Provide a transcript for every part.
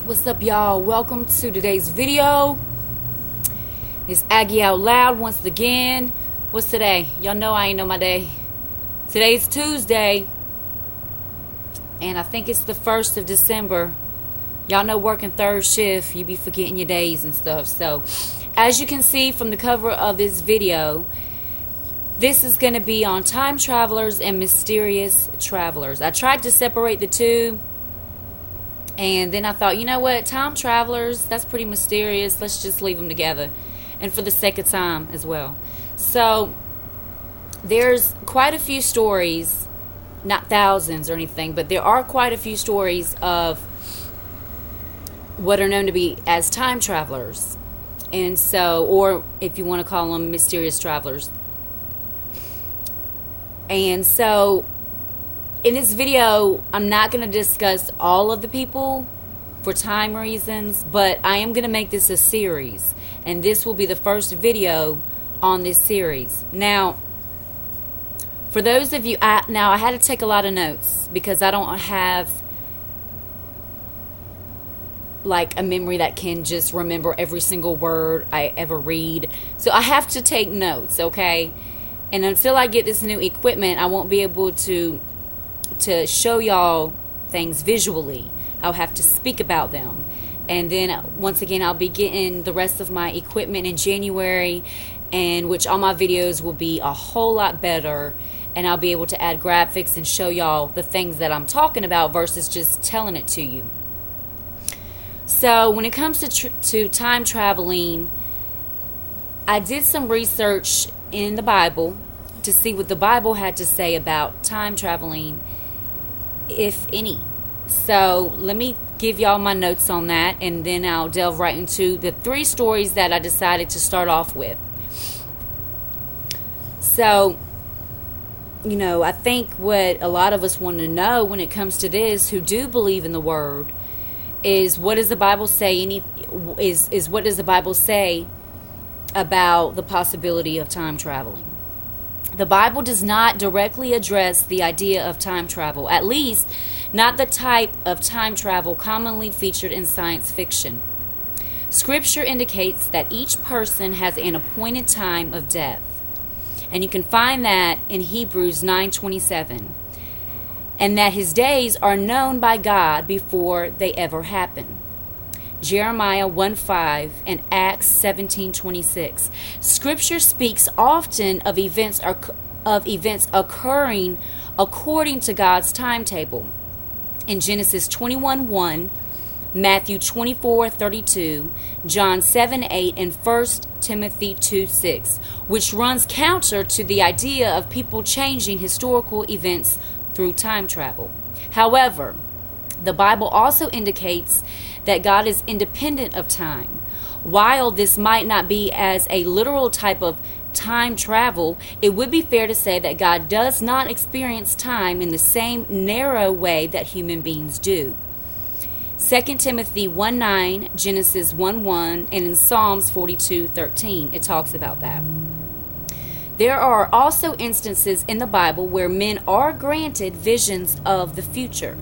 What's up, y'all? Welcome to today's video. It's Aggie Out Loud once again. What's today? Y'all know I ain't know my day. Today's Tuesday, and I think it's the 1st of December. Y'all know working third shift, you be forgetting your days and stuff. So, as you can see from the cover of this video, this is going to be on time travelers and mysterious travelers. I tried to separate the two. And then I thought, you know what, time travelers, that's pretty mysterious. Let's just leave them together. And for the sake of time as well. So, there's quite a few stories, not thousands or anything, but there are quite a few stories of what are known to be as time travelers. And so, or if you want to call them mysterious travelers. And so, in this video, I'm not going to discuss all of the people for time reasons, but I am going to make this a series, and this will be the first video on this series. Now, for those of you, I had to take a lot of notes because I don't have like a memory that can just remember every single word I ever read. So I have to take notes, okay? And until I get this new equipment, I won't be able to show y'all things visually. I'll have to speak about them. And then once again, I'll be getting the rest of my equipment in January, and which all my videos will be a whole lot better, and I'll be able to add graphics and show y'all the things that I'm talking about versus just telling it to you. So when it comes to time traveling, I did some research in the Bible to see what the Bible had to say about time traveling, if any. So let me give y'all my notes on that, and then I'll delve right into the 3 stories that I decided to start off with. So, you know, I think what a lot of us want to know when it comes to this, who do believe in the Word, is what does the Bible say? What does the Bible say about the possibility of time traveling? The Bible does not directly address the idea of time travel, at least not the type of time travel commonly featured in science fiction. Scripture indicates that each person has an appointed time of death, and you can find that in Hebrews 9:27, and that his days are known by God before they ever happen. Jeremiah 1:5 and Acts 17:26. Scripture speaks often of events occurring according to God's timetable. In Genesis 21:1, Matthew 24:32, John 7:8, and 1 Timothy 2:6, which runs counter to the idea of people changing historical events through time travel. However, the Bible also indicates that God is independent of time. While this might not be as a literal type of time travel, it would be fair to say that God does not experience time in the same narrow way that human beings do. 2 Timothy 1:9, Genesis 1:1, and in Psalms 42:13, it talks about that. There are also instances in the Bible where men are granted visions of the future.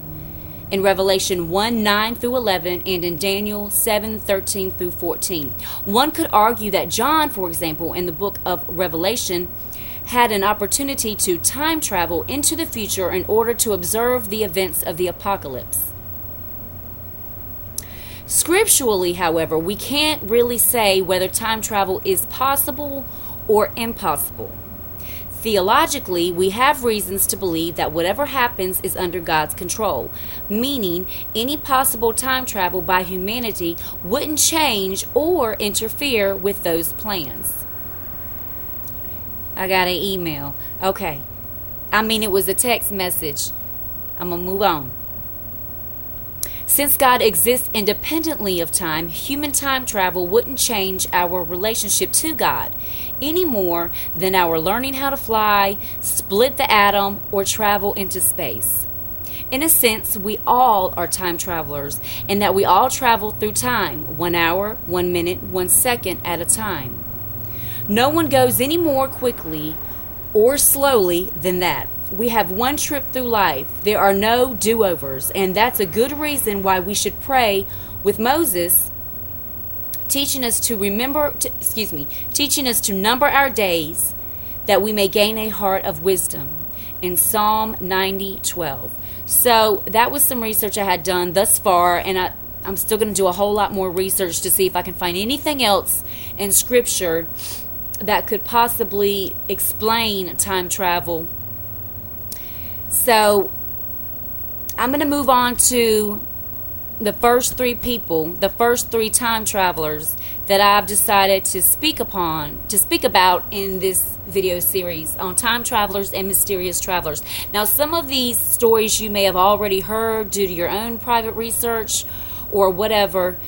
In Revelation 1:9 through 11, and in Daniel 7:13 through 14. One could argue that John, for example, in the book of Revelation, had an opportunity to time travel into the future in order to observe the events of the apocalypse. Scripturally, however, we can't really say whether time travel is possible or impossible. Theologically, we have reasons to believe that whatever happens is under God's control, meaning any possible time travel by humanity wouldn't change or interfere with those plans. I got an email. Okay. It was a text message. I'm going to move on. Since God exists independently of time, human time travel wouldn't change our relationship to God any more than our learning how to fly, split the atom, or travel into space. In a sense, we all are time travelers, in that we all travel through time, 1 hour, 1 minute, 1 second at a time. No one goes any more quickly or slowly than that. We have one trip through life. There are no do-overs, and that's a good reason why we should pray with Moses teaching us to number our days that we may gain a heart of wisdom in Psalm 90:12. So that was some research I had done thus far, and I'm still going to do a whole lot more research to see if I can find anything else in Scripture that could possibly explain time travel. So I'm going to move on to the first three time travelers that I've decided to speak about in this video series on time travelers and mysterious travelers. Now, some of these stories you may have already heard due to your own private research or whatever,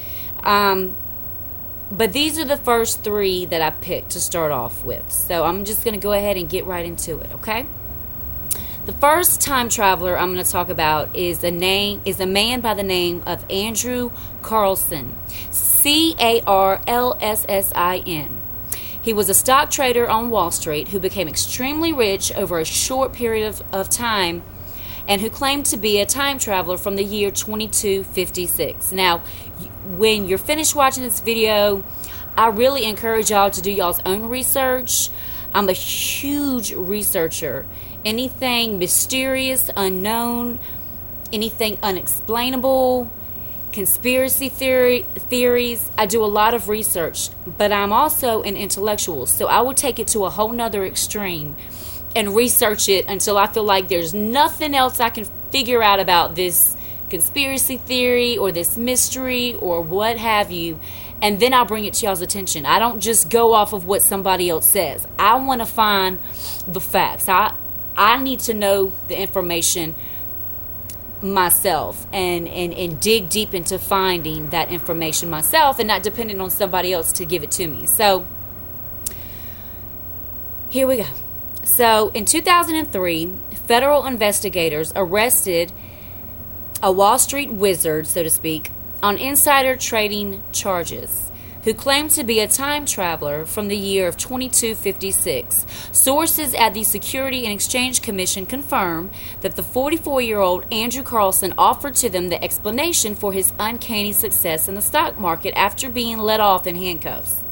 but these are the first three that I picked to start off with. So I'm just going to go ahead and get right into it, okay? The first time traveler I'm going to talk about is a man by the name of Andrew Carlson, Carlssin. He was a stock trader on Wall Street who became extremely rich over a short period of time and who claimed to be a time traveler from the year 2256. Now, when you're finished watching this video, I really encourage y'all to do y'all's own research. I'm a huge researcher. Anything mysterious, unknown, anything unexplainable, conspiracy theories. I do a lot of research, but I'm also an intellectual, so I will take it to a whole nother extreme and research it until I feel like there's nothing else I can figure out about this conspiracy theory or this mystery or what have you, and then I'll bring it to y'all's attention. I don't just go off of what somebody else says. I want to find the facts. I need to know the information myself and dig deep into finding that information myself and not depending on somebody else to give it to me. So here we go. So in 2003, federal investigators arrested a Wall Street wizard, so to speak, on insider trading charges, who claimed to be a time traveler from the year of 2256. Sources at the Security and Exchange Commission confirm that the 44-year-old Andrew Carlson offered to them the explanation for his uncanny success in the stock market after being let off in handcuffs.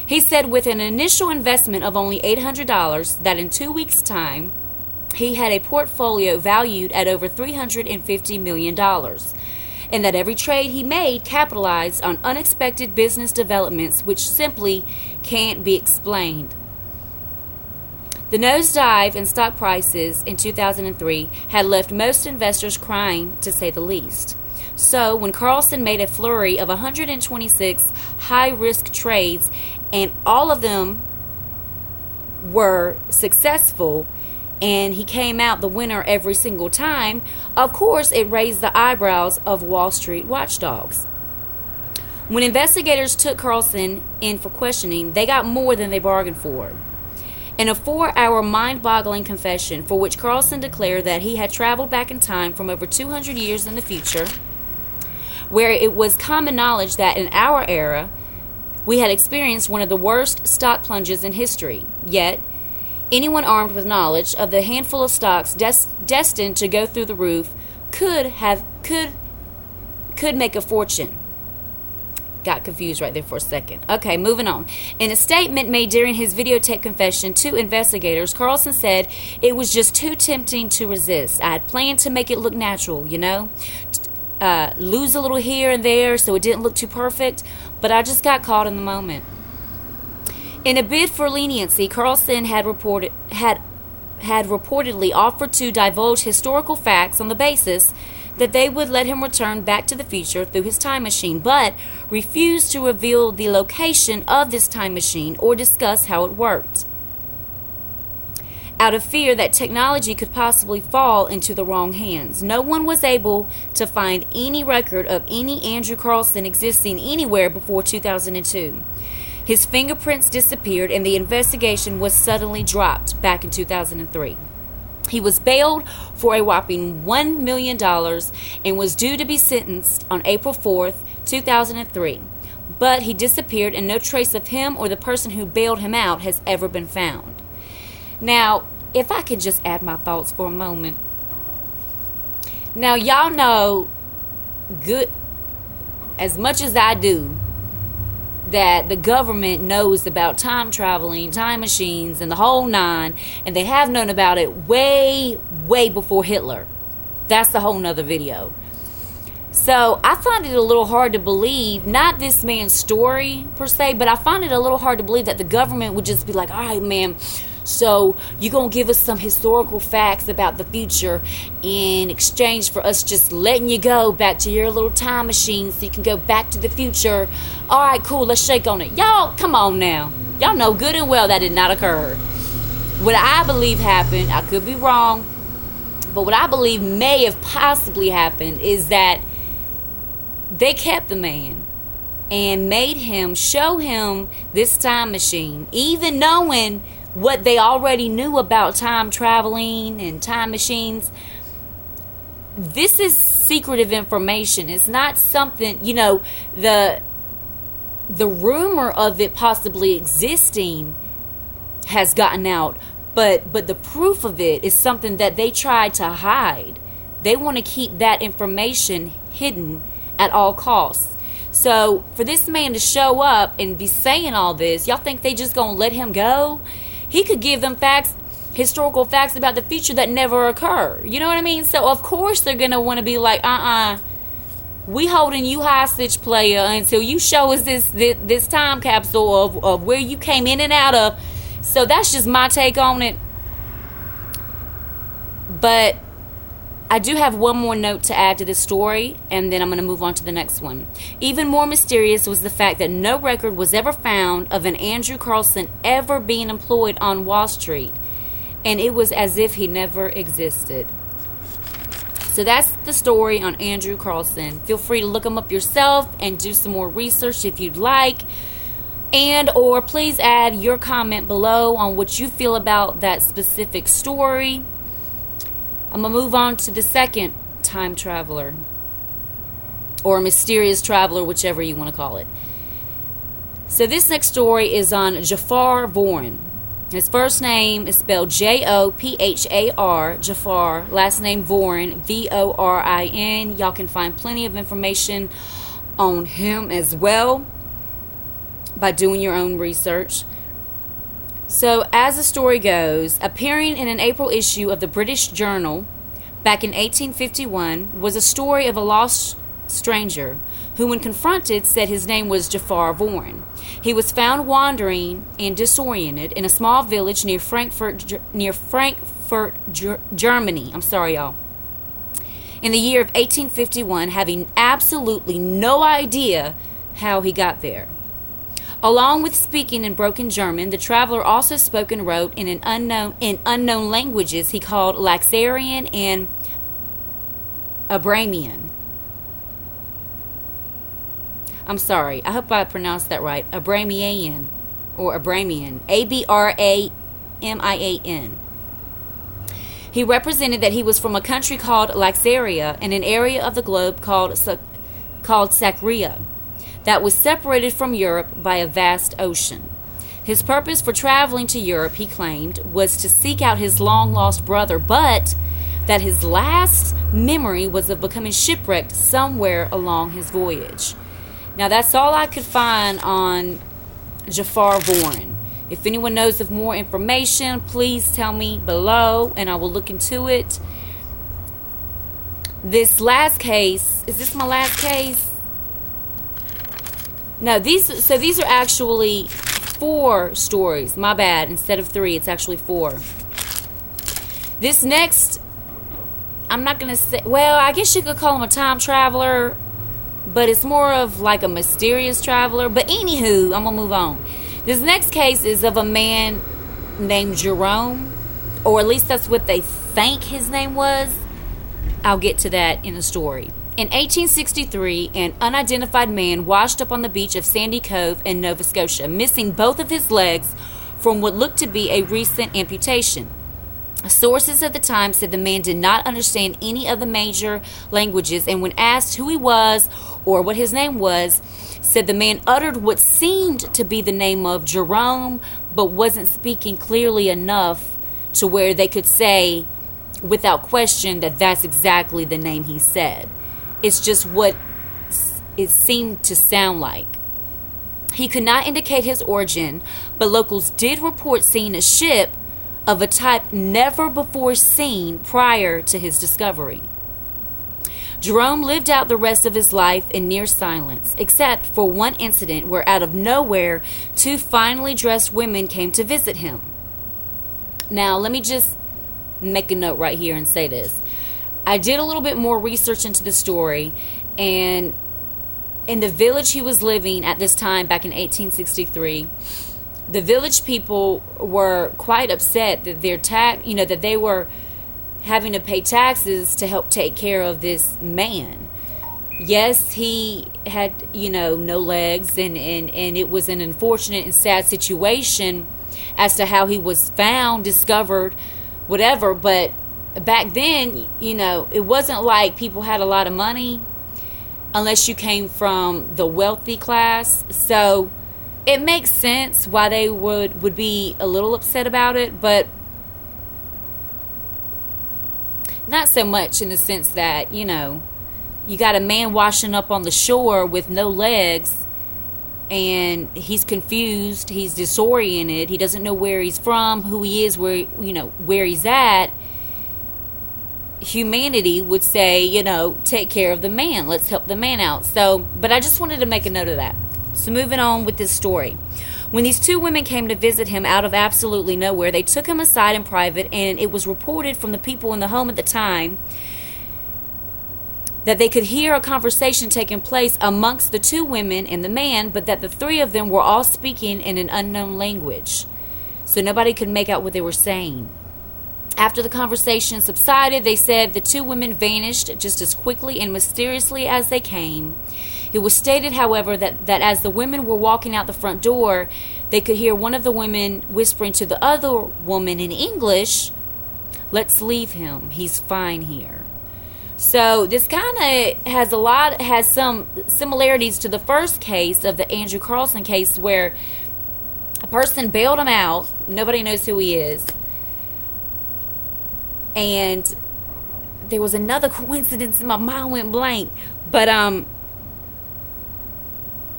He said with an initial investment of only $800 that in 2 weeks' time, he had a portfolio valued at over $350 million. And that every trade he made capitalized on unexpected business developments which simply can't be explained. The nosedive in stock prices in 2003 had left most investors crying, to say the least. So when Carlson made a flurry of 126 high-risk trades, and all of them were successful, and he came out the winner every single time, of course it raised the eyebrows of Wall Street watchdogs. When investigators took Carlson in for questioning, they got more than they bargained for. In a 4-hour mind-boggling confession for which Carlson declared that he had traveled back in time from over 200 years in the future, where it was common knowledge that in our era, we had experienced one of the worst stock plunges in history. Yet, anyone armed with knowledge of the handful of stocks destined to go through the roof could make a fortune. Got confused right there for a second. Okay, moving on. In a statement made during his videotape confession to investigators, Carlson said, "It was just too tempting to resist. I had planned to make it look natural, lose a little here and there so it didn't look too perfect, but I just got caught in the moment." In a bid for leniency, Carlson had reportedly offered to divulge historical facts on the basis that they would let him return back to the future through his time machine, but refused to reveal the location of this time machine or discuss how it worked, out of fear that technology could possibly fall into the wrong hands. No one was able to find any record of any Andrew Carlson existing anywhere before 2002. His fingerprints disappeared and the investigation was suddenly dropped back in 2003. He was bailed for a whopping $1 million and was due to be sentenced on April 4th, 2003. But he disappeared and no trace of him or the person who bailed him out has ever been found. Now, if I could just add my thoughts for a moment. Now, y'all know as much as I do, that the government knows about time traveling, time machines, and the whole nine, and they have known about it way, way before Hitler. That's a whole nother video. So I find it a little hard to believe, not this man's story per se, but I find it a little hard to believe that the government would just be like, all right, man, so you're going to give us some historical facts about the future in exchange for us just letting you go back to your little time machine so you can go back to the future. All right, cool, let's shake on it. Y'all, come on now. Y'all know good and well that did not occur. What I believe happened, I could be wrong, but what I believe may have possibly happened is that they kept the man and made him show him this time machine, even knowing what they already knew about time traveling and time machines. This is secretive information. It's not something, the rumor of it possibly existing has gotten out, but the proof of it is something that they tried to hide. They want to keep that information hidden at all costs. So for this man to show up and be saying all this, y'all think they just gonna let him go? He could give them facts, historical facts about the future that never occur. You know what I mean? So of course they're gonna want to be like, we holding you hostage, player, until you show us this time capsule of where you came in and out of. So that's just my take on it. But I do have one more note to add to this story, and then I'm going to move on to the next one. Even more mysterious was the fact that no record was ever found of an Andrew Carlson ever being employed on Wall Street, and it was as if he never existed. So that's the story on Andrew Carlson. Feel free to look him up yourself and do some more research if you'd like, and or please add your comment below on what you feel about that specific story. I'm going to move on to the second time traveler, or mysterious traveler, whichever you want to call it. So this next story is on Jafar Vorin. His first name is spelled Jophar, Jafar. Last name Vorin, Vorin. Y'all can find plenty of information on him as well by doing your own research. So, as the story goes, appearing in an April issue of the British Journal back in 1851 was a story of a lost stranger who, when confronted, said his name was Jafar Vorin. He was found wandering and disoriented in a small village near Frankfurt, Germany. I'm sorry, y'all. In the year of 1851, having absolutely no idea how he got there. Along with speaking in broken German, the traveler also spoke and wrote in unknown languages he called Laxarian and Abramian. I'm sorry, I hope I pronounced that right. Abramian or Abramian. Abramian. He represented that he was from a country called Laxaria in an area of the globe called Sacria, that was separated from Europe by a vast ocean. His purpose for traveling to Europe, he claimed, was to seek out his long-lost brother, but that his last memory was of becoming shipwrecked somewhere along his voyage. Now, that's all I could find on Jafar Vorin. If anyone knows of more information, please tell me below, and I will look into it. This last case, is this my last case? No, these are actually 4 stories. My bad. Instead of 3, it's actually 4. This next, I'm not going to say, well, I guess you could call him a time traveler, but it's more of like a mysterious traveler. But anywho, I'm going to move on. This next case is of a man named Jerome, or at least that's what they think his name was. I'll get to that in the story. In 1863, an unidentified man washed up on the beach of Sandy Cove in Nova Scotia, missing both of his legs from what looked to be a recent amputation. Sources at the time said the man did not understand any of the major languages, and when asked who he was or what his name was, said the man uttered what seemed to be the name of Jerome, but wasn't speaking clearly enough to where they could say without question that that's exactly the name he said. It's just what it seemed to sound like. He could not indicate his origin, but locals did report seeing a ship of a type never before seen prior to his discovery. Jerome lived out the rest of his life in near silence, except for one incident where out of nowhere, two finely dressed women came to visit him. Now, let me just make a note right here and say this. I did a little bit more research into the story, and in the village he was living at this time back in 1863, the village people were quite upset that that they were having to pay taxes to help take care of this man. Yes, he had, no legs, and it was an unfortunate and sad situation as to how he was found, discovered, whatever. But back then, it wasn't like people had a lot of money unless you came from the wealthy class. So it makes sense why they would be a little upset about it, but not so much in the sense that, you got a man washing up on the shore with no legs, and he's confused, he's disoriented, he doesn't know where he's from, who he is, where he's at. Humanity would say, take care of the man. Let's help the man out. So, but I just wanted to make a note of that. So moving on with this story. When these two women came to visit him out of absolutely nowhere, they took him aside in private, and it was reported from the people in the home at the time that they could hear a conversation taking place amongst the two women and the man, but that the three of them were all speaking in an unknown language. So nobody could make out what they were saying. After the conversation subsided, they said the two women vanished just as quickly and mysteriously as they came. It was stated, however, that as the women were walking out the front door, they could hear one of the women whispering to the other woman in English, "Let's leave him. He's fine here." So this kind of has some similarities to the first case of the Andrew Carlson case, where a person bailed him out. Nobody knows who he is. And there was another coincidence, and my mind went blank. But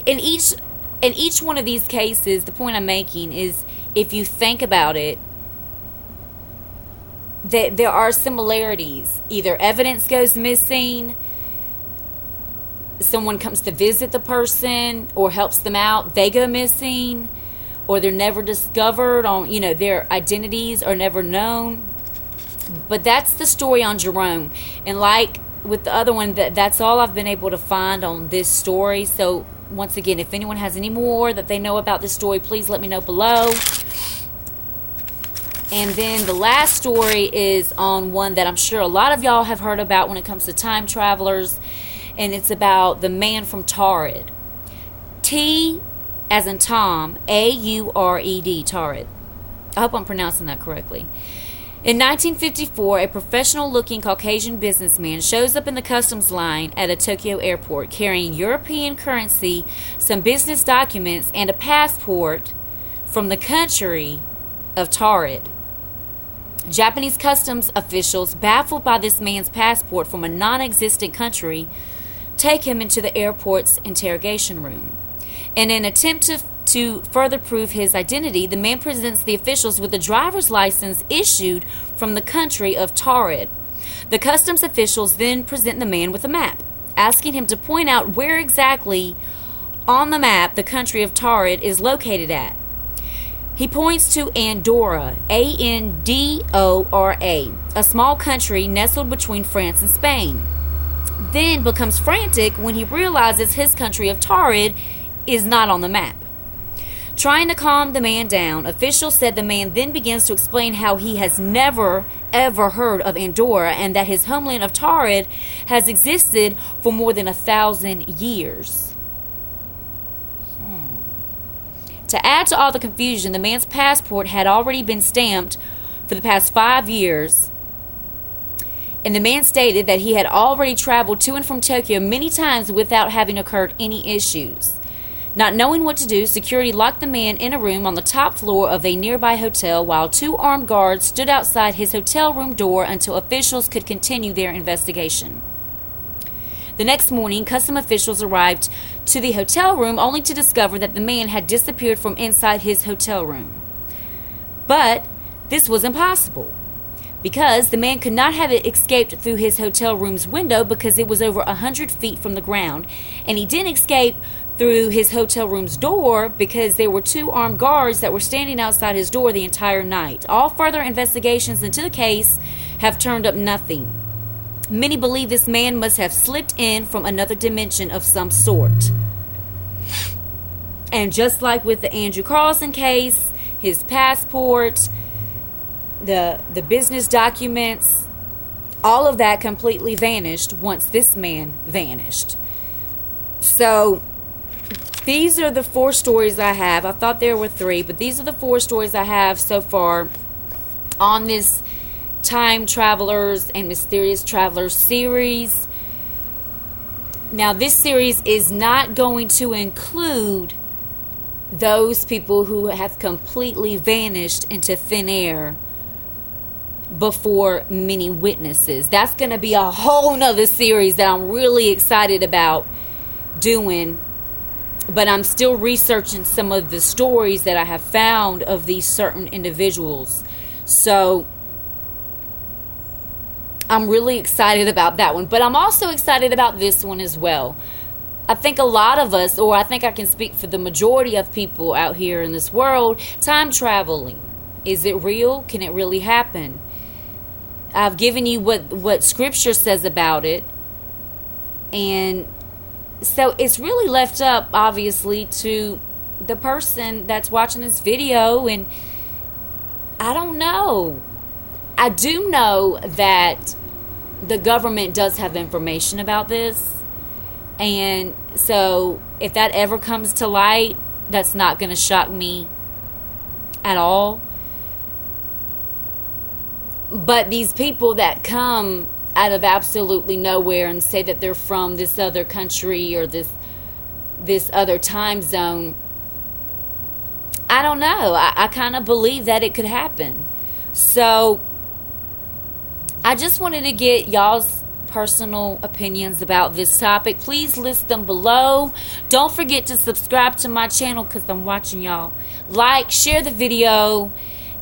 in each one of these cases, the point I'm making is, if you think about it, that there are similarities. Either evidence goes missing, someone comes to visit the person or helps them out, they go missing, or they're never discovered, their identities are never known. But that's the story on Jerome. And like with the other one, that's all I've been able to find on this story. So once again, if anyone has any more that they know about this story, please let me know below. And then the last story is on one that I'm sure a lot of y'all have heard about when it comes to time travelers. And it's about the man from Taured. T as in Tom, A-U-R-E-D, Taured. I hope I'm pronouncing that correctly. In 1954, a professional-looking Caucasian businessman shows up in the customs line at a Tokyo airport carrying European currency, some business documents, and a passport from the country of Taured. Japanese customs officials, baffled by this man's passport from a non-existent country, take him into the airport's interrogation room. In an attempt to further prove his identity, the man presents the officials with a driver's license issued from the country of Taured. The customs officials then present the man with a map, asking him to point out where exactly on the map the country of Taured is located at. He points to Andorra, A-N-D-O-R-A, a small country nestled between France and Spain. Then becomes frantic when he realizes his country of Taured is not on the map. Trying to calm the man down, officials said the man then begins to explain how he has never, ever heard of Andorra, and that his homeland of Taured has existed for more than 1,000 years. To add to all the confusion, the man's passport had already been stamped for the past 5 years, and the man stated that he had already traveled to and from Tokyo many times without having occurred any issues. Not knowing what to do, security locked the man in a room on the top floor of a nearby hotel while 2 armed guards stood outside his hotel room door until officials could continue their investigation. The next morning, custom officials arrived to the hotel room only to discover that the man had disappeared from inside his hotel room. But this was impossible, because the man could not have escaped through his hotel room's window because it was over 100 feet from the ground, and he didn't escape through his hotel room's door because there were 2 armed guards that were standing outside his door the entire night. All further investigations into the case have turned up nothing. Many believe this man must have slipped in from another dimension of some sort. And just like with the Andrew Carlson case, his passport, the business documents, all of that completely vanished once this man vanished. So these are the 4 stories I have. I thought there were 3, but these are the 4 stories I have so far on this Time Travelers and Mysterious Travelers series. Now, this series is not going to include those people who have completely vanished into thin air before many witnesses. That's going to be a whole nother series that I'm really excited about doing. But I'm still researching some of the stories that I have found of these certain individuals. So I'm really excited about that one. But I'm also excited about this one as well. I think a lot of us, or I think I can speak for the majority of people out here in this world, time traveling. Is it real? Can it really happen? I've given you what Scripture says about it. And so it's really left up, obviously, to the person that's watching this video. And I don't know. I do know that the government does have information about this. And so if that ever comes to light, that's not going to shock me at all. But these people that come out of absolutely nowhere and say that they're from this other country or this other time zone, I don't know. I kind of believe that it could happen. So I just wanted to get y'all's personal opinions about this topic. Please list them below. Don't forget to subscribe to my channel because I'm watching y'all. Like, share the video.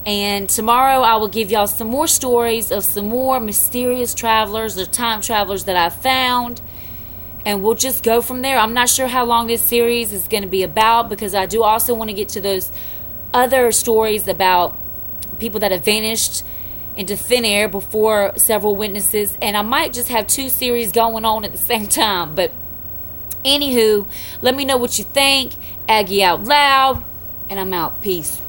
And tomorrow I will give y'all some more stories of some more mysterious travelers or time travelers that I found. And we'll just go from there. I'm not sure how long this series is going to be about, because I do also want to get to those other stories about people that have vanished into thin air before several witnesses. And I might just have 2 series going on at the same time. But anywho, let me know what you think. Aggie out loud. And I'm out. Peace.